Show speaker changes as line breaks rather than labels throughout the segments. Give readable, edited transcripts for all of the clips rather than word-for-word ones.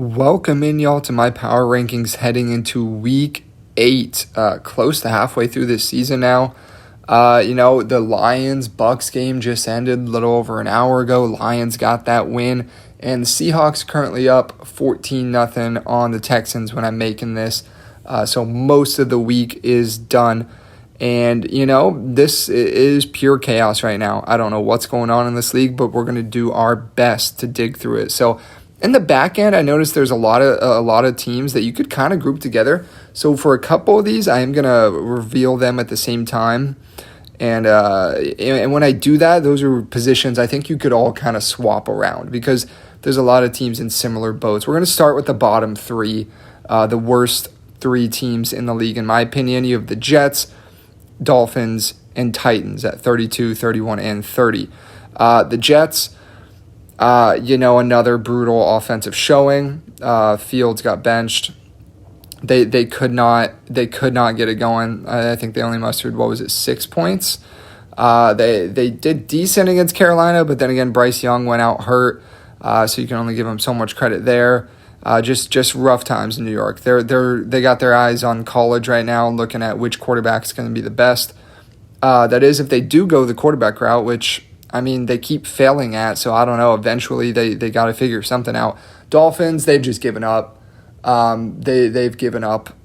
Welcome in, y'all, to my power rankings heading into week 8, close to halfway through this season now. The Lions-Bucks game just ended a little over an hour ago. Lions got that win, and the Seahawks currently up 14-0 on the Texans when I'm making this. So most of the week is done. And, this is pure chaos right now. I don't know what's going on in this league, but we're going to do our best to dig through it. So in the back end, I noticed there's a lot of teams that you could kind of group together. So for a couple of these, I am going to reveal them at the same time. And when I do that, those are positions I think you could all kind of swap around because there's a lot of teams in similar boats. We're going to start with the bottom 3, the worst 3 teams in the league, in my opinion. You have the Jets, Dolphins, and Titans at 32, 31, and 30. The Jets, another brutal offensive showing. Fields got benched. They could not get it going. I think they only mustered 6 points. They did decent against Carolina, but then again Bryce Young went out hurt, so you can only give them so much credit there. Just rough times in New York. They got their eyes on college right now, looking at which quarterback is going to be the best. That is, if they do go the quarterback route, which they keep failing at. So I don't know. Eventually, they got to figure something out. Dolphins, they've just given up. They've given up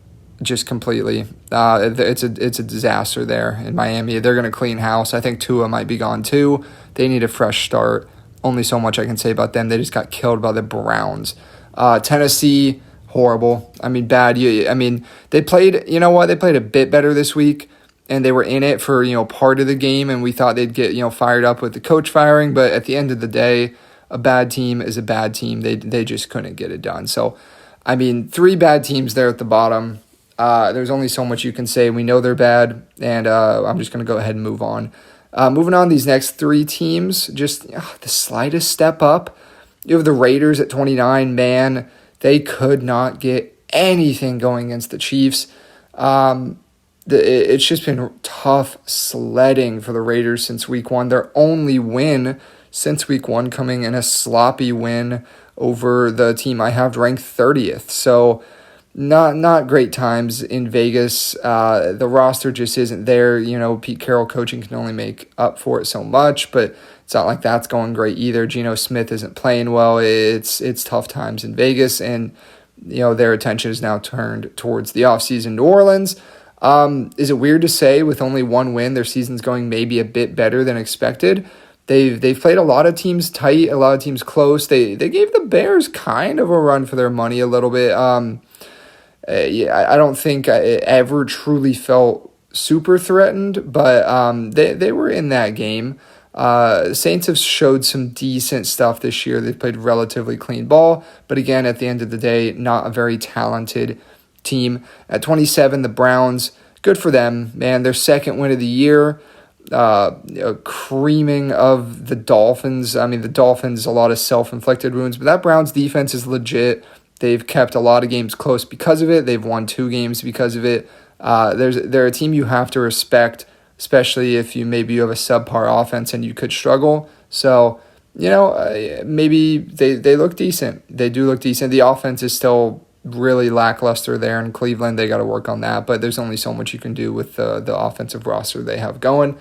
just completely. It's a disaster there in Miami. They're going to clean house. I think Tua might be gone too. They need a fresh start. Only so much I can say about them. They just got killed by the Browns. Tennessee, horrible. Bad. They played. You know what? They played a bit better this week, and they were in it for part of the game, and we thought they'd get fired up with the coach firing. But at the end of the day, a bad team is a bad team. They just couldn't get it done. So, 3 bad teams there at the bottom. There's only so much you can say. We know they're bad, and I'm just going to go ahead and move on. Moving on, these next 3 teams, just the slightest step up. You have the Raiders at 29. Man, they could not get anything going against the Chiefs. It's just been tough sledding for the Raiders since week 1. Their only win since week 1 coming in a sloppy win over the team I have ranked 30th. So not great times in Vegas. The roster just isn't there. Pete Carroll coaching can only make up for it so much, but it's not like that's going great either. Geno Smith isn't playing well. It's tough times in Vegas, and their attention is now turned towards the offseason. New Orleans, is it weird to say with only 1 win, their season's going maybe a bit better than expected? They've played a lot of teams tight, a lot of teams close. They gave the Bears kind of a run for their money a little bit. I don't think it ever truly felt super threatened, but they were in that game. Saints have showed some decent stuff this year. They've played relatively clean ball, but again, at the end of the day, not a very talented team. At 27, the Browns, good for them, man. Their second win of the year, creaming of the Dolphins. The Dolphins, a lot of self-inflicted wounds, but that Browns defense is legit. They've kept a lot of games close because of it. They've won 2 games because of it. They're a team you have to respect, especially if you have a subpar offense and you could struggle. So, maybe they look decent. They do look decent. The offense is still really lackluster there in Cleveland. They got to work on that, but there's only so much you can do with the offensive roster they have going.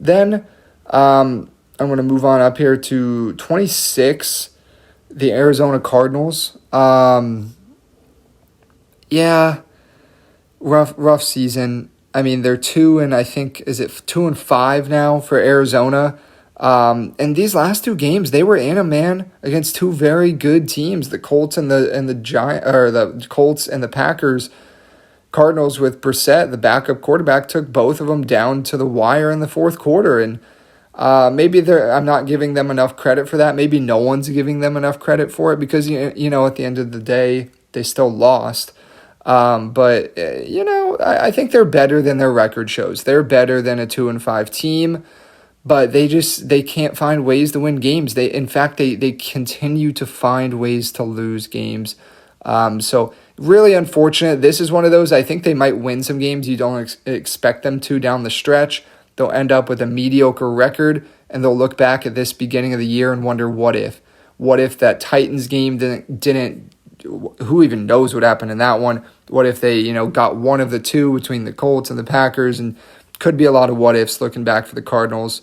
Then I'm going to move on up here to 26, the Arizona Cardinals. Rough season. They're 2-5 now for Arizona. And these last 2 games, they were in against 2 very good teams, the Colts and the Colts and the Packers. Cardinals with Brissett, the backup quarterback, took both of them down to the wire in the 4th quarter. And maybe I'm not giving them enough credit for that. Maybe no one's giving them enough credit for it because, at the end of the day, they still lost. But I think they're better than their record shows. They're better than a 2-5 team, but they can't find ways to win games. They continue to find ways to lose games. So really unfortunate. This is one of those, I think they might win some games you don't expect them to down the stretch. They'll end up with a mediocre record, and they'll look back at this beginning of the year and wonder, what if? What if that Titans game didn't who even knows what happened in that one? What if they, got one of the two between the Colts and the Packers? And could be a lot of what ifs looking back for the Cardinals.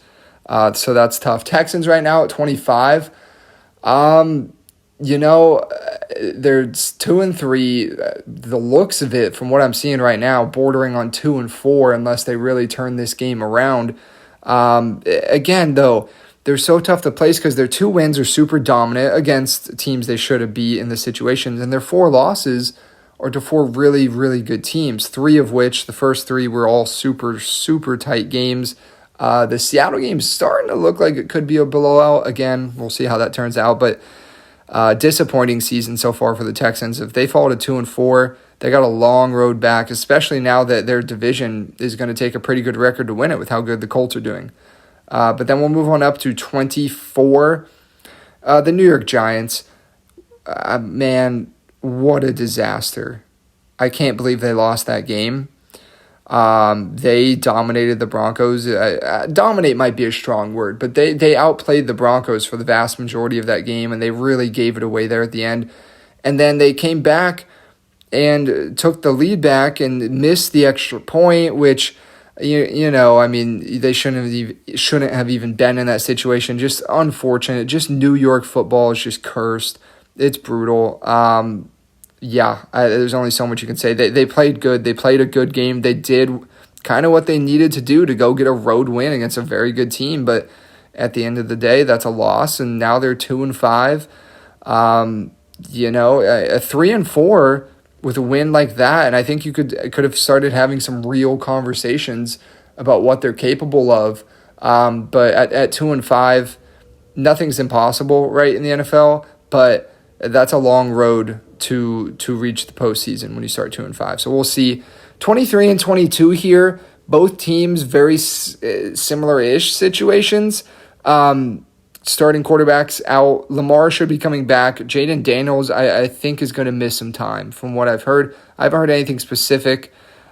So that's tough. Texans right now at 25. They're 2-3. The looks of it, from what I'm seeing right now, bordering on 2-4 unless they really turn this game around. Again, though, they're so tough to place because their 2 wins are super dominant against teams they should have beat in the situations, and their 4 losses are to 4 really, really good teams, 3 of which, the first 3 were all super, super tight games. The Seattle game's starting to look like it could be a blowout. Again, we'll see how that turns out, but disappointing season so far for the Texans. If they fall to 2-4, they got a long road back, especially now that their division is going to take a pretty good record to win it with how good the Colts are doing. But then we'll move on up to 24. The New York Giants. Man, what a disaster. I can't believe they lost that game. They dominated the Broncos. Dominate might be a strong word, but they outplayed the Broncos for the vast majority of that game, and they really gave it away there at the end. And then they came back and took the lead back and missed the extra point, which, they shouldn't have even been in that situation. Just unfortunate. Just New York football is just cursed. It's brutal. There's only so much you can say. They played good. They played a good game. They did kind of what they needed to do to go get a road win against a very good team. But at the end of the day, that's a loss, and now they're 2-5. A 3-4 with a win like that, and I think you could have started having some real conversations about what they're capable of. But at 2-5, nothing's impossible, right, in the NFL. But that's a long road to reach the postseason when you start 2-5. So we'll see. 23 and 22 here. Both teams very similar-ish situations. Starting quarterbacks out. Lamar should be coming back. Jaden Daniels, I think, is going to miss some time from what I've heard. I haven't heard anything specific,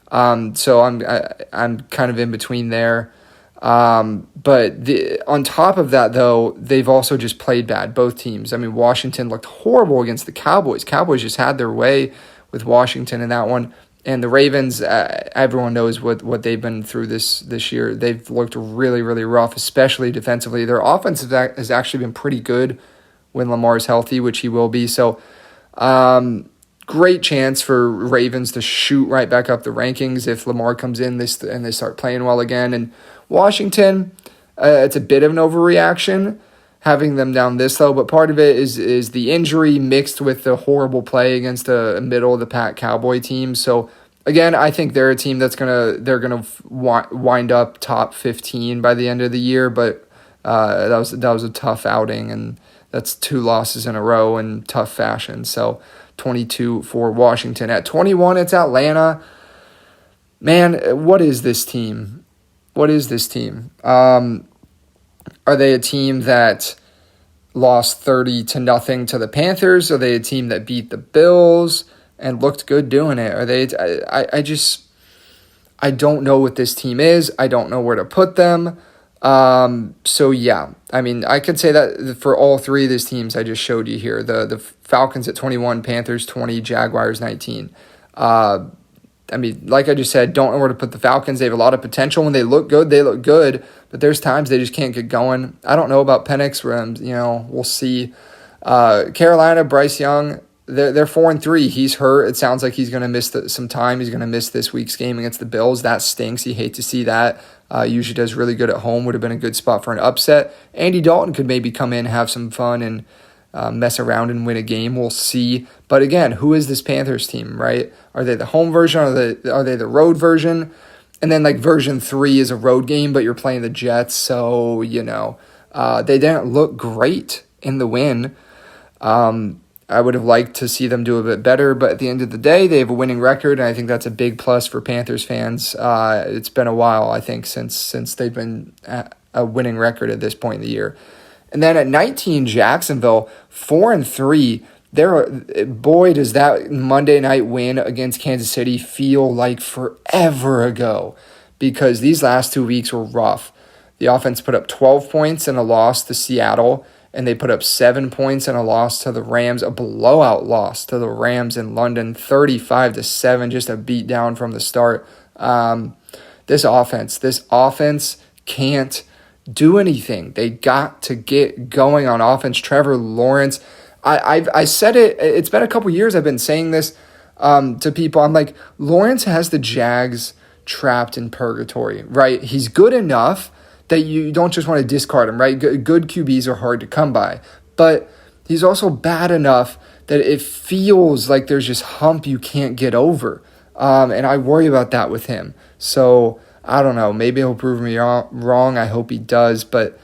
so I'm kind of in between there. But on top of that, though, they've also just played bad, both teams. I mean, Washington looked horrible against the Cowboys. Cowboys just had their way with Washington in that one. And the Ravens, everyone knows what they've been through this year. They've looked really, really rough, especially defensively. Their offense has actually been pretty good when Lamar's healthy, which he will be. So, great chance for Ravens to shoot right back up the rankings if Lamar comes in and they start playing well again. And Washington, it's a bit of an overreaction having them down this low, but part of it is the injury mixed with the horrible play against a middle of the pack Cowboy team. So again, I think they're a team they're gonna wind up top 15 by the end of the year. But that was a tough outing, and that's 2 losses in a row in tough fashion. So 22 for Washington. At 21, it's Atlanta. Man, what is this team? What is this team? Are they a team that lost 30-0 to the Panthers? Are they a team that beat the Bills and looked good doing it? Are they? I don't know what this team is. I don't know where to put them. So yeah, I mean, I could say that for all 3 of these teams I just showed you here. The Falcons at 21, Panthers 20, Jaguars 19. I mean, like I just said, don't know where to put the Falcons. They have a lot of potential. When they look good, they look good. But there's times they just can't get going. I don't know about Penix. We'll see. Carolina, Bryce Young, they're 4-3. He's hurt. It sounds like he's going to miss some time. He's going to miss this week's game against the Bills. That stinks. You hate to see that. Usually does really good at home. Would have been a good spot for an upset. Andy Dalton could maybe come in, have some fun, and mess around and win a game. We'll see. But again, who is this Panthers team, right? Are they the home version? Are they the road version? And then version 3 is a road game, but you're playing the Jets. So, they didn't look great in the win. I would have liked to see them do a bit better, but at the end of the day, they have a winning record, and I think that's a big plus for Panthers fans. It's been a while, I think, since they've been a winning record at this point in the year. And then at 19, Jacksonville, 4-3. Boy, does that Monday night win against Kansas City feel like forever ago, because these last 2 weeks were rough. The offense put up 12 points in a loss to Seattle, and they put up 7 points in a loss to the Rams, a blowout loss to the Rams in London, 35-7, just a beat down from the start. This offense can't do anything. They got to get going on offense. Trevor Lawrence, I said it. It's been a couple years I've been saying this to people. I'm like, Lawrence has the Jags trapped in purgatory, right? He's good enough that you don't just want to discard him, right? Good QBs are hard to come by, but he's also bad enough that it feels like there's just hump you can't get over, and I worry about that with him. So I don't know. Maybe he'll prove me wrong. I hope he does, but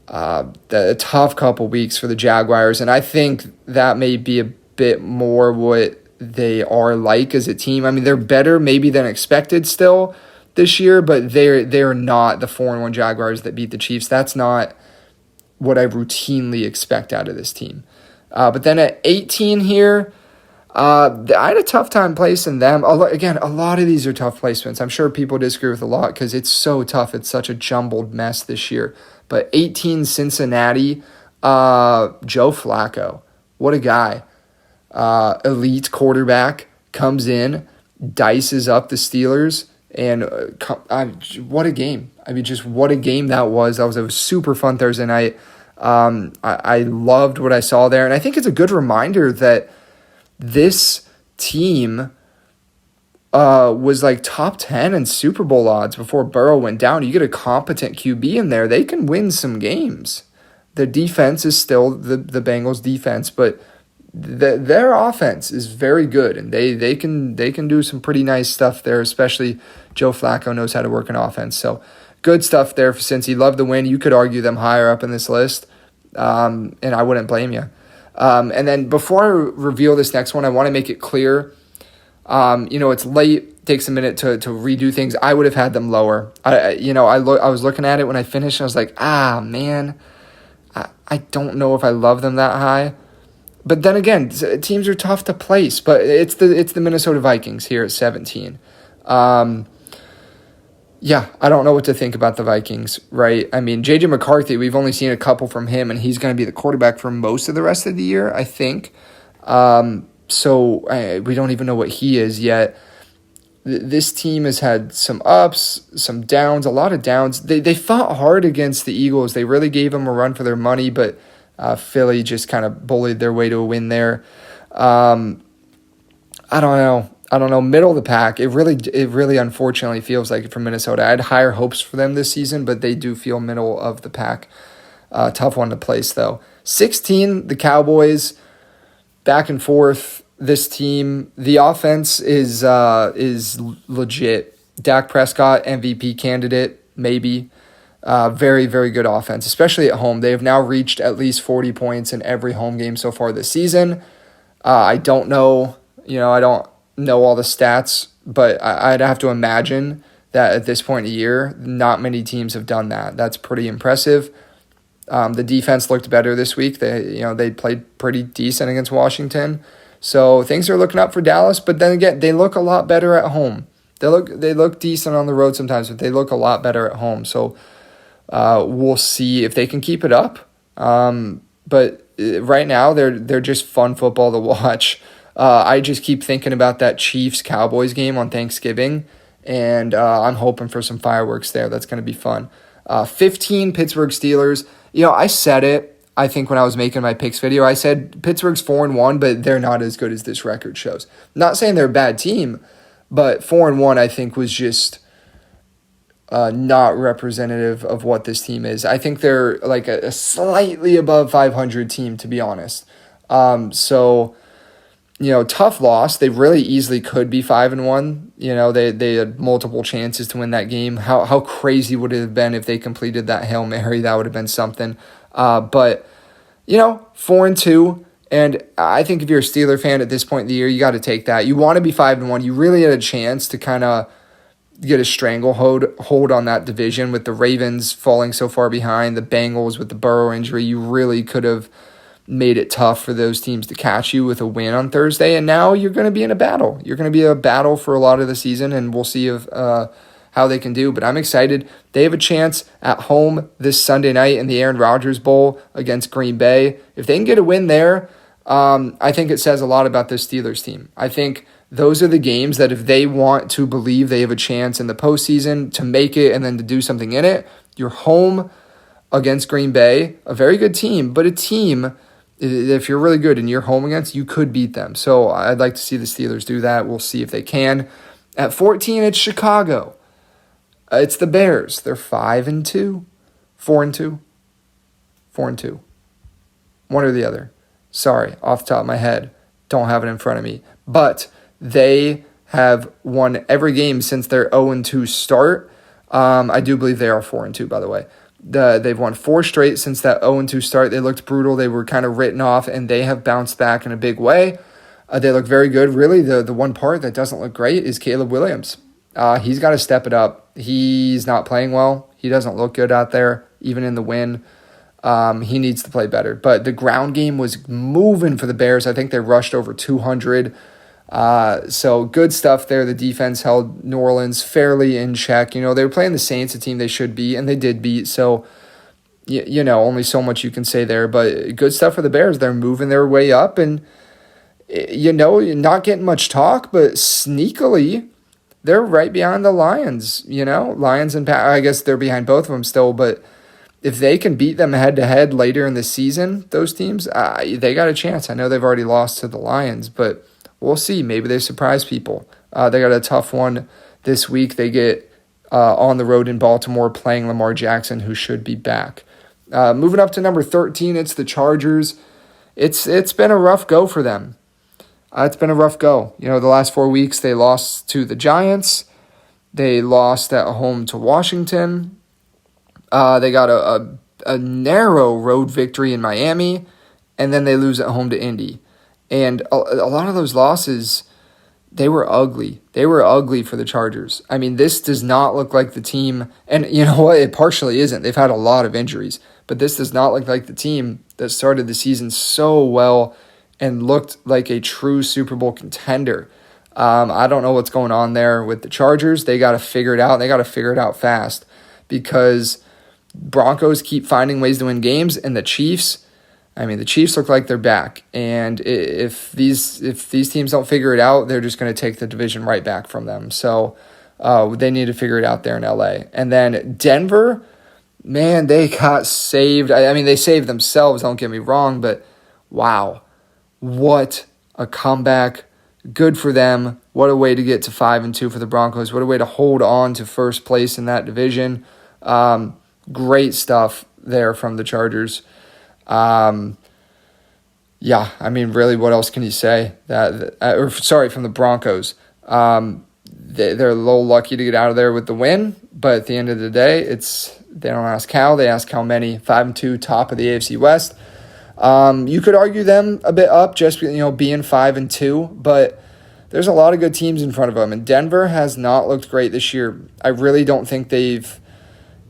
a tough couple weeks for the Jaguars, and I think that may be a bit more what they are like as a team. I mean, they're better maybe than expected still this year, but they're not the 4-1 Jaguars that beat the Chiefs. That's not what I routinely expect out of this team. But then at 18 here, I had a tough time placing them. Again, a lot of these are tough placements. I'm sure people disagree with a lot because it's so tough. It's such a jumbled mess this year. But 18 Cincinnati, Joe Flacco. What a guy. Elite quarterback, comes in, dices up the Steelers, and what a game. I mean, just what a game that was. That was a super fun Thursday night. I loved what I saw there, and I think it's a good reminder that this team was like top 10 in Super Bowl odds before Burrow went down. You get a competent QB in there, they can win some games. The defense is still the Bengals defense, but their offense is very good, and they can do some pretty nice stuff there, especially Joe Flacco knows how to work an offense. So good stuff there for Cincy. Love the win. You could argue them higher up in this list, and I wouldn't blame you. And then before I reveal this next one, I want to make it clear, it's late, takes a minute to redo things. I would have had them lower. I was looking at it when I finished, and I was like, man, I don't know if I love them that high. But then again, teams are tough to place. But it's the Minnesota Vikings here at 17. I don't know what to think about the Vikings, right? I mean, J.J. McCarthy, we've only seen a couple from him, and he's going to be the quarterback for most of the rest of the year, I think. So we don't even know what he is yet. This team has had some ups, some downs, a lot of downs. They fought hard against the Eagles. They really gave them a run for their money, but Philly just kind of bullied their way to a win there. I don't know. Middle of the pack. It really unfortunately feels like it for Minnesota. I had higher hopes for them this season, but they do feel middle of the pack. Tough one to place though. 16, the Cowboys. Back and forth. This team, the offense is legit. Dak Prescott, MVP candidate, maybe. Very, very good offense, especially at home. They have now reached at least 40 points in every home game so far this season. I don't know, I don't know all the stats, but I'd have to imagine that at this point in the year, not many teams have done that. That's pretty impressive. The defense looked better this week. They played pretty decent against Washington. So things are looking up for Dallas, but then again, they look a lot better at home. They look decent on the road sometimes, but they look a lot better at home. So we'll see if they can keep it up. But right now, they're just fun football to watch. I just keep thinking about that Chiefs-Cowboys game on Thanksgiving, and I'm hoping for some fireworks there. That's going to be fun. 15, Pittsburgh Steelers. I said it, I think, when I was making my picks video. I said Pittsburgh's 4-1, but they're not as good as this record shows. Not saying they're a bad team, but 4-1, I think, was just not representative of what this team is. I think they're like a slightly above 500 team, to be honest. So tough loss. They really easily could be 5-1. They had multiple chances to win that game. How crazy would it have been if they completed that Hail Mary? That would have been something. But 4-2. And I think if you're a Steeler fan at this point in the year, you got to take that. You want to be 5-1. You really had a chance to kind of get a stranglehold on that division with the Ravens falling so far behind, the Bengals with the Burrow injury. You really could have made it tough for those teams to catch you with a win on Thursday, and now you're going to be in a battle. You're going to be a battle for a lot of the season, and we'll see if how they can do. But I'm excited. They have a chance at home this Sunday night in the Aaron Rodgers Bowl against Green Bay. If they can get a win there, I think it says a lot about this Steelers team. I think those are the games that if they want to believe they have a chance in the postseason to make it and then to do something in it, you're home against Green Bay, a very good team, but a team, if you're really good and you're home against, you could beat them. So I'd like to see the Steelers do that. We'll see if they can. At 14, it's Chicago. It's the Bears. They're 5-2, 4-2, 4-2. One or the other. Sorry, off the top of my head. Don't have it in front of me. But they have won every game since their 0-2 start. I do believe they are 4-2, by the way. They've won 4 straight since that 0-2 start. They looked brutal. They were kind of written off, and they have bounced back in a big way. They look very good. Really, the one part that doesn't look great is Caleb Williams. He's got to step it up. He's not playing well. He doesn't look good out there, even in the win. He needs to play better. But the ground game was moving for the Bears. I think they rushed over 200. So good stuff there. The defense held New Orleans fairly in check. They were playing the Saints, a team they should beat, and they did beat. So, only so much you can say there. But good stuff for the Bears. They're moving their way up, and, not getting much talk, but sneakily, they're right behind the Lions. Lions and I guess they're behind both of them still, but if they can beat them head-to-head later in the season, those teams, they got a chance. I know they've already lost to the Lions, but we'll see. Maybe they surprise people. They got a tough one this week. They get on the road in Baltimore playing Lamar Jackson, who should be back. Moving up to number 13, it's the Chargers. It's been a rough go for them. It's been a rough go. The last 4 weeks they lost to the Giants. They lost at home to Washington. They got a narrow road victory in Miami, and then they lose at home to Indy. And a lot of those losses, they were ugly. They were ugly for the Chargers. I mean, this does not look like the team, and you know what? It partially isn't. They've had a lot of injuries, but this does not look like the team that started the season so well and looked like a true Super Bowl contender. I don't know what's going on there with the Chargers. They got to figure it out. They got to figure it out fast because Broncos keep finding ways to win games, and the Chiefs look like they're back. And if these teams don't figure it out, they're just going to take the division right back from them. So they need to figure it out there in LA. And then Denver, man, they got saved. I mean, they saved themselves, don't get me wrong, but wow, what a comeback. Good for them. What a way to get to 5-2 for the Broncos. What a way to hold on to first place in that division. Great stuff there from the Chargers. Really, what else can you say? From the Broncos. They're a little lucky to get out of there with the win, but at the end of the day, they don't ask how, they ask how many. 5-2, top of the AFC West. You could argue them a bit up, just being 5-2, but there's a lot of good teams in front of them, and Denver has not looked great this year. I really don't think they've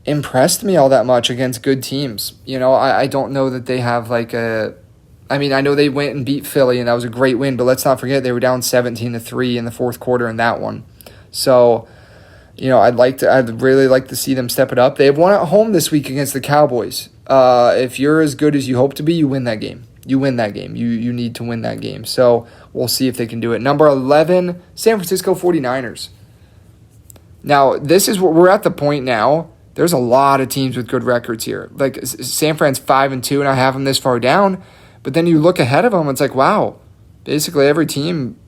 impressed me all that much against good teams. I don't know that they have I know they went and beat Philly, and that was a great win, but let's not forget they were down 17-3 in the fourth quarter in that one. So, I'd really like to see them step it up. They have won at home this week against the Cowboys. If you're as good as you hope to be, you win that game. You need to win that game. So we'll see if they can do it. Number 11, San Francisco 49ers. Now, this is what we're at the point now. There's a lot of teams with good records here. Like San Fran's 5-2, and I have them this far down. But then you look ahead of them, it's like, wow, basically every team,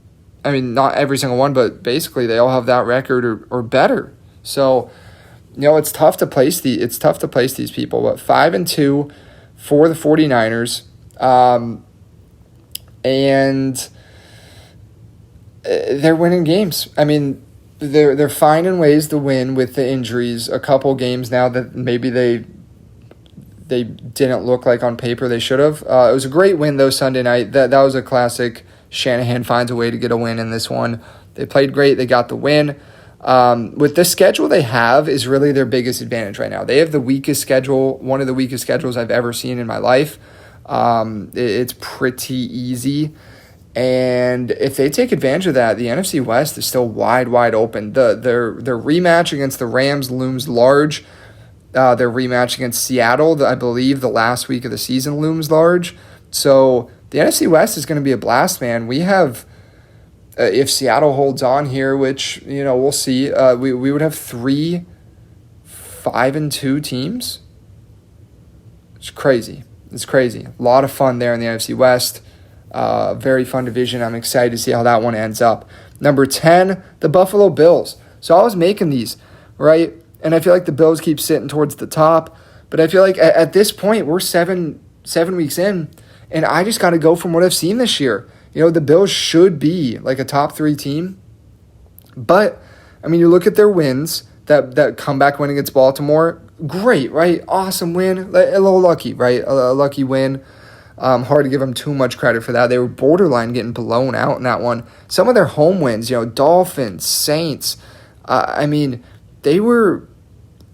not every single one, but basically they all have that record or better. So, it's tough to place these people. But 5-2 for the 49ers. And they're winning games. They're finding ways to win with the injuries. A couple games now that maybe they didn't look like on paper they should have. It was a great win though Sunday night. That was a classic. Shanahan finds a way to get a win in this one. They played great. They got the win. With the schedule they have is really their biggest advantage right now. They have the weakest schedule, one of the weakest schedules I've ever seen in my life. It's pretty easy. And if they take advantage of that, the NFC West is still wide open. Their rematch against the Rams looms large. Their rematch against Seattle, I believe the last week of the season, looms large. So the NFC West is going to be a blast, man. We have, if Seattle holds on here, which, we'll see, we would have 3 5-2 teams. It's crazy. A lot of fun there in the NFC West. Very fun division. I'm excited to see how that one ends up. Number 10, the Buffalo Bills. So I was making these, right? And I feel like the Bills keep sitting towards the top. But I feel like at this point, we're seven weeks in, and I just got to go from what I've seen this year. The Bills should be like a top 3 team. But, you look at their wins, that comeback win against Baltimore, great, right? Awesome win. A little lucky, right? A lucky win. Hard to give them too much credit for that. They were borderline getting blown out in that one. Some of their home wins, Dolphins, Saints,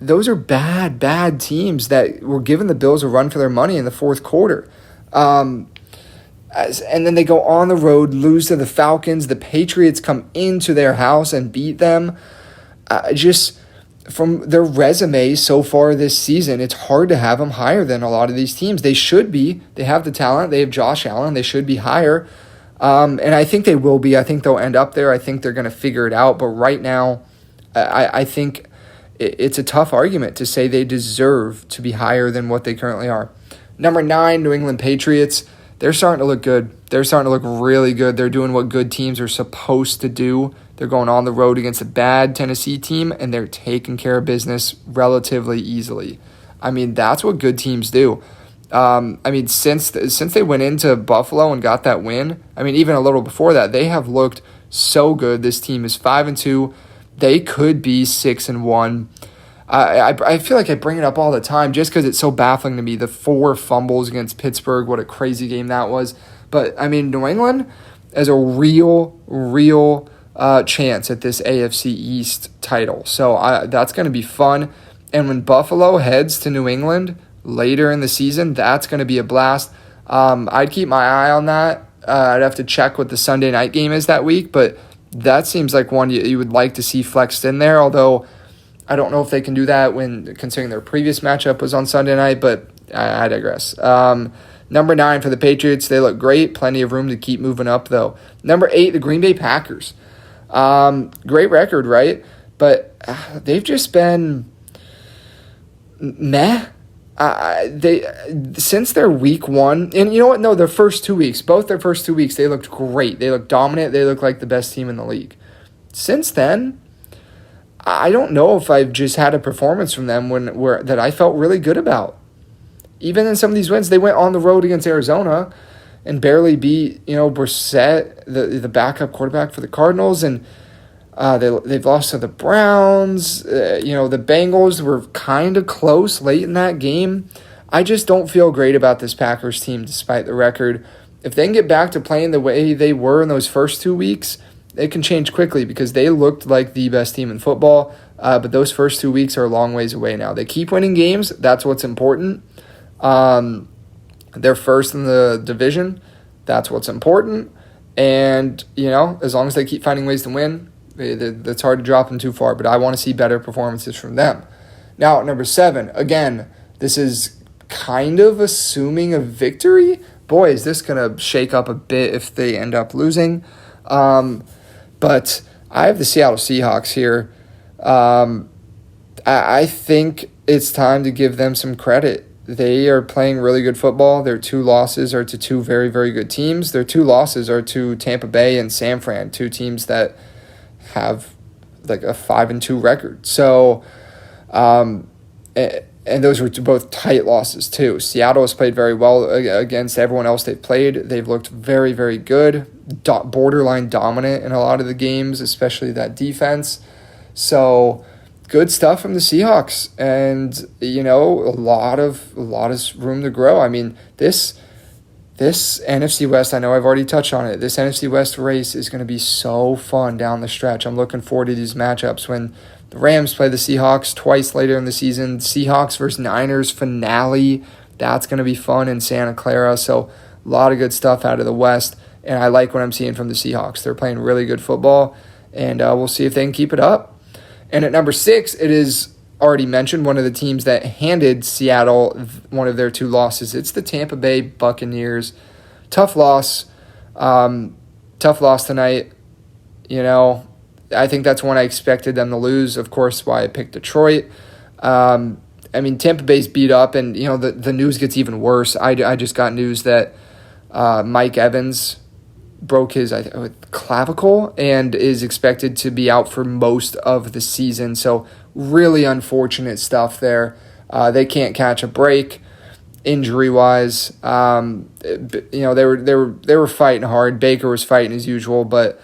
those are bad teams that were giving the Bills a run for their money in the fourth quarter. And then they go on the road, lose to the Falcons. The Patriots come into their house and beat them. Just from their resume so far this season, it's hard to have them higher than a lot of these teams. They should be. They have the talent. They have Josh Allen. They should be higher. And I think they will be. I think they'll end up there. I think they're going to figure it out. But right now, I think it's a tough argument to say they deserve to be higher than what they currently are. Number 9, New England Patriots. They're starting to look good. They're starting to look really good. They're doing what good teams are supposed to do. They're going on the road against a bad Tennessee team, and they're taking care of business relatively easily. That's what good teams do. Since they went into Buffalo and got that win, even a little before that, they have looked so good. This team is 5-2. They could be 6-1. I feel like I bring it up all the time just because it's so baffling to me. The 4 fumbles against Pittsburgh, what a crazy game that was. But, New England has a real chance at this AFC East title. So that's going to be fun. And when Buffalo heads to New England later in the season, that's going to be a blast. I'd keep my eye on that. I'd have to check what the Sunday night game is that week, but that seems like one you would like to see flexed in there, although I don't know if they can do that when considering their previous matchup was on Sunday night, but I digress. Number 9 for the Patriots, they look great. Plenty of room to keep moving up, though. Number 8, the Green Bay Packers. Great record, right? But they've just been meh. Since their week 1, and you know what? No, their first 2 weeks, both their first 2 weeks, they looked great. They looked dominant. They looked like the best team in the league. Since then, I don't know if I've just had a performance from them that I felt really good about. Even in some of these wins, they went on the road against Arizona and barely beat, Brissett, the backup quarterback for the Cardinals, and they've lost to the Browns. The Bengals were kind of close late in that game. I just don't feel great about this Packers team despite the record. If they can get back to playing the way they were in those first 2 weeks, it can change quickly because they looked like the best team in football, but those first 2 weeks are a long ways away now. They keep winning games. That's what's important. They're first in the division. That's what's important. And, as long as they keep finding ways to win, it's hard to drop them too far. But I want to see better performances from them. Now, number 7, again, this is kind of assuming a victory. Boy, is this going to shake up a bit if they end up losing. But I have the Seattle Seahawks here. I think it's time to give them some credit. They are playing really good football. Their 2 losses are to 2 very, very good teams. Their 2 losses are to Tampa Bay and San Fran, 2 teams that have like a 5-2 record. So, and those were both tight losses too. Seattle has played very well against everyone else they've played. They've looked very, very good, borderline dominant in a lot of the games, especially that defense. So good stuff from the Seahawks, and a lot of room to grow. This NFC West, I know I've already touched on it. This NFC West race is going to be so fun down the stretch. I'm looking forward to these matchups when the Rams play the Seahawks twice later in the season. Seahawks versus Niners finale. That's going to be fun in Santa Clara. So a lot of good stuff out of the West. and I like what I'm seeing from the Seahawks. They're playing really good football, and we'll see if they can keep it up. And at number 6, it is already mentioned, one of the teams that handed Seattle one of their 2 losses. It's the Tampa Bay Buccaneers. Tough loss. Tough loss tonight. I think that's one I expected them to lose. Of course, why I picked Detroit. Tampa Bay's beat up, and the news gets even worse. I just got news that Mike Evans broke his clavicle and is expected to be out for most of the season. So really unfortunate stuff there. They can't catch a break injury wise. They were fighting hard. Baker was fighting as usual, but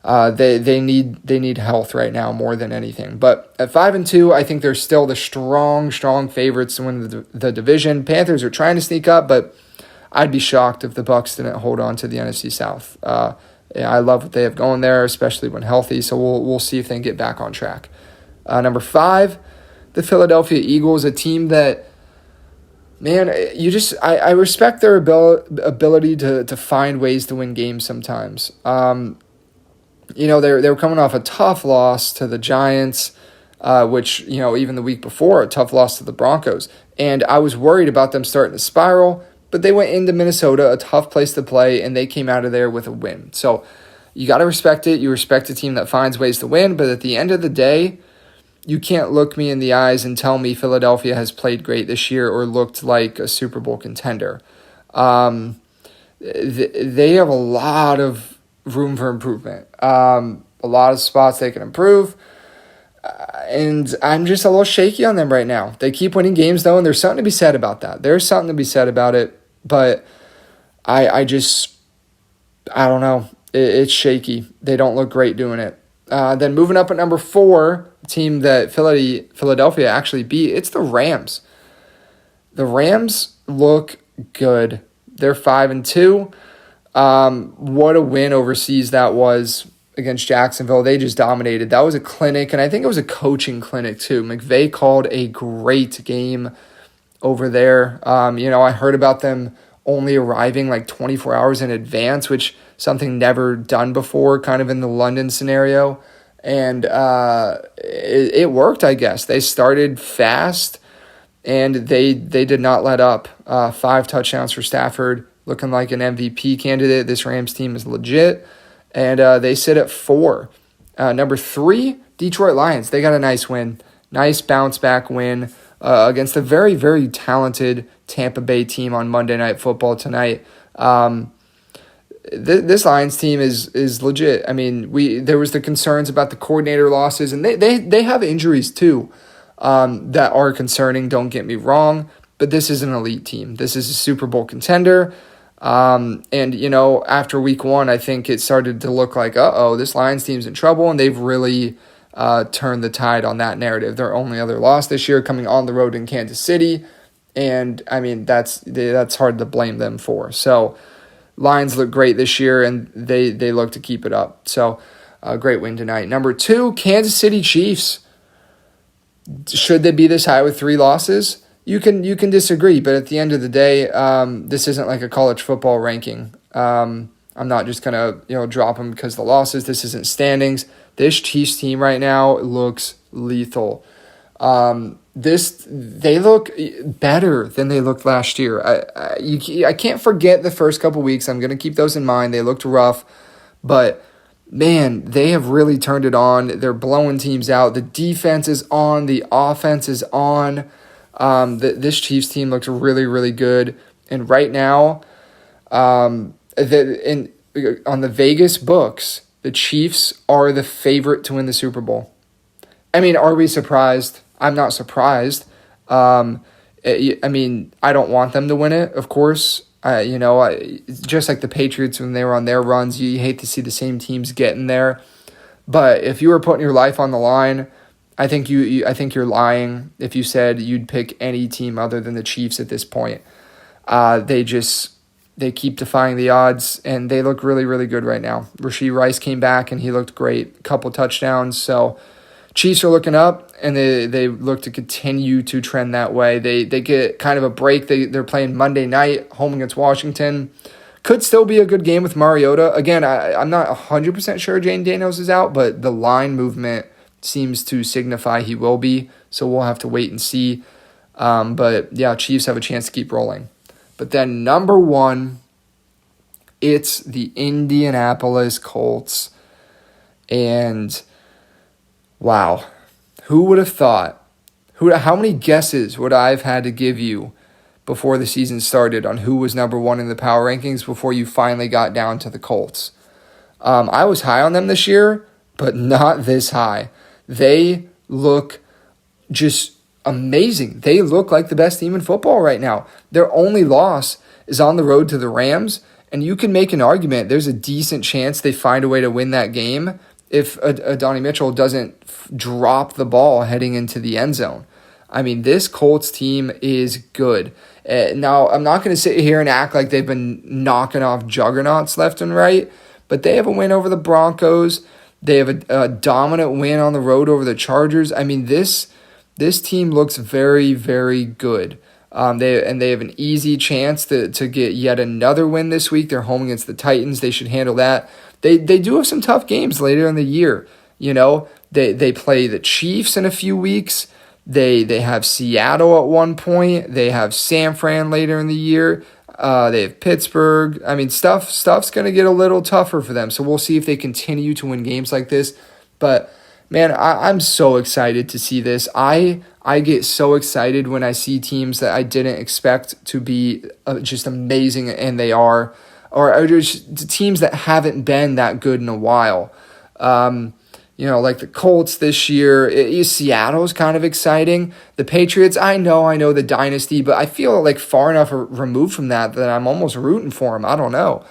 they need health right now more than anything. But at 5-2, I think they're still the strong favorites to win the division. Panthers are trying to sneak up, but I'd be shocked if the Bucs didn't hold on to the NFC South. I love what they have going there, especially when healthy. So we'll see if they can get back on track. Number 5, the Philadelphia Eagles, a team that, man, I respect their ability to find ways to win games sometimes. They were coming off a tough loss to the Giants, which, even the week before, a tough loss to the Broncos. And I was worried about them starting to spiral, but they went into Minnesota, a tough place to play, and they came out of there with a win. So you got to respect it. You respect a team that finds ways to win, but at the end of the day, you can't look me in the eyes and tell me Philadelphia has played great this year or looked like a Super Bowl contender. They have a lot of room for improvement, a lot of spots they can improve, and I'm just a little shaky on them right now. They keep winning games, though, and there's something to be said about that. There's something to be said about it, but I don't know. It's shaky. They don't look great doing it. Then moving up at number 4, team that Philadelphia actually beat, it's the Rams. The Rams look good. They're 5-2. What a win overseas that was against Jacksonville. They just dominated. That was a clinic, and I think it was a coaching clinic too. McVay called a great game over there. I heard about them only arriving like 24 hours in advance, which something never done before, kind of in the London scenario. And it worked, I guess. They started fast, and they did not let up. 5 touchdowns for Stafford, looking like an MVP candidate. This Rams team is legit, and they sit at 4. Number 3, Detroit Lions. They got a nice win, nice bounce-back win against a very, very talented Tampa Bay team on Monday Night Football tonight. This Lions team is legit. I mean, there was the concerns about the coordinator losses, and they have injuries too that are concerning, don't get me wrong, but this is an elite team. This is a Super Bowl contender. After week 1, I think it started to look like, this Lions team's in trouble, and they've really turned the tide on that narrative. Their only other loss this year coming on the road in Kansas City, and I mean, that's hard to blame them for. So Lions look great this year, and they look to keep it up. So a great win tonight. Number 2, Kansas City Chiefs. Should they be this high with 3 losses? You can disagree, but at the end of the day, this isn't like a college football ranking. I'm not just gonna drop them because of the losses. This isn't standings. This Chiefs team right now looks lethal. They look better than they looked last year. I can't forget the first couple weeks. I'm gonna keep those in mind. They looked rough, but man, they have really turned it on. They're blowing teams out. The defense is on. The offense is on. This Chiefs team looks really, really good. And right now, on the Vegas books, the Chiefs are the favorite to win the Super Bowl. I mean, are we surprised? I'm not surprised. I don't want them to win it, of course. Just like the Patriots when they were on their runs, you hate to see the same teams getting there. But if you were putting your life on the line, I think you're lying if you said you'd pick any team other than the Chiefs at this point. They keep defying the odds, and they look really, really good right now. Rashee Rice came back, and he looked great. A couple touchdowns. So Chiefs are looking up, and they look to continue to trend that way. They get kind of a break. They're playing Monday night, home against Washington. Could still be a good game with Mariota. Again, I'm not 100% sure Jane Daniels is out, but the line movement seems to signify he will be. So we'll have to wait and see. But yeah, Chiefs have a chance to keep rolling. But then number 1, it's the Indianapolis Colts. And wow, who would have thought? How many guesses would I have had to give you before the season started on who was number 1 in the power rankings before you finally got down to the Colts? I was high on them this year, but not this high. They look just amazing. They look like the best team in football right now. Their only loss is on the road to the Rams, and you can make an argument there's a decent chance they find a way to win that game if Adonai Mitchell doesn't drop the ball heading into the end zone. I mean, this Colts team is good. Now, I'm not going to sit here and act like they've been knocking off juggernauts left and right, but they have a win over the Broncos. They have a dominant win on the road over the Chargers. I mean, this team looks very, very good. They have an easy chance to get yet another win this week. They're home against the Titans. They should handle that. They do have some tough games later in the year. You know, they play the Chiefs in a few weeks. They have Seattle at one point. They have San Fran later in the year. They have Pittsburgh. I mean, stuff's going to get a little tougher for them. So we'll see if they continue to win games like this. But, man, I'm so excited to see this. I get so excited when I see teams that I didn't expect to be just amazing, and they are. Or just teams that haven't been that good in a while. Like the Colts this year. Seattle's kind of exciting. The Patriots, I know the dynasty, but I feel like far enough removed from that I'm almost rooting for them. I don't know.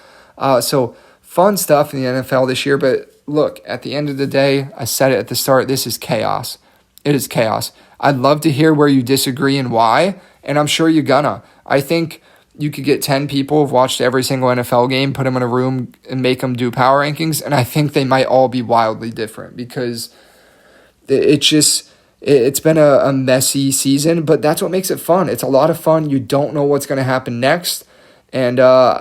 So fun stuff in the NFL this year. But look, at the end of the day, I said it at the start, this is chaos. It is chaos. I'd love to hear where you disagree and why, and I'm sure you're gonna. I think you could get 10 people who've watched every single NFL game, put them in a room and make them do power rankings, and I think they might all be wildly different because it's been a messy season, but that's what makes it fun. It's a lot of fun. You don't know what's going to happen next, and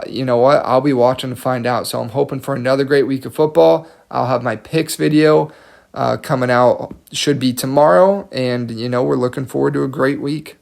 you know what? I'll be watching to find out. So I'm hoping for another great week of football. I'll have my picks video coming out, should be tomorrow, and we're looking forward to a great week.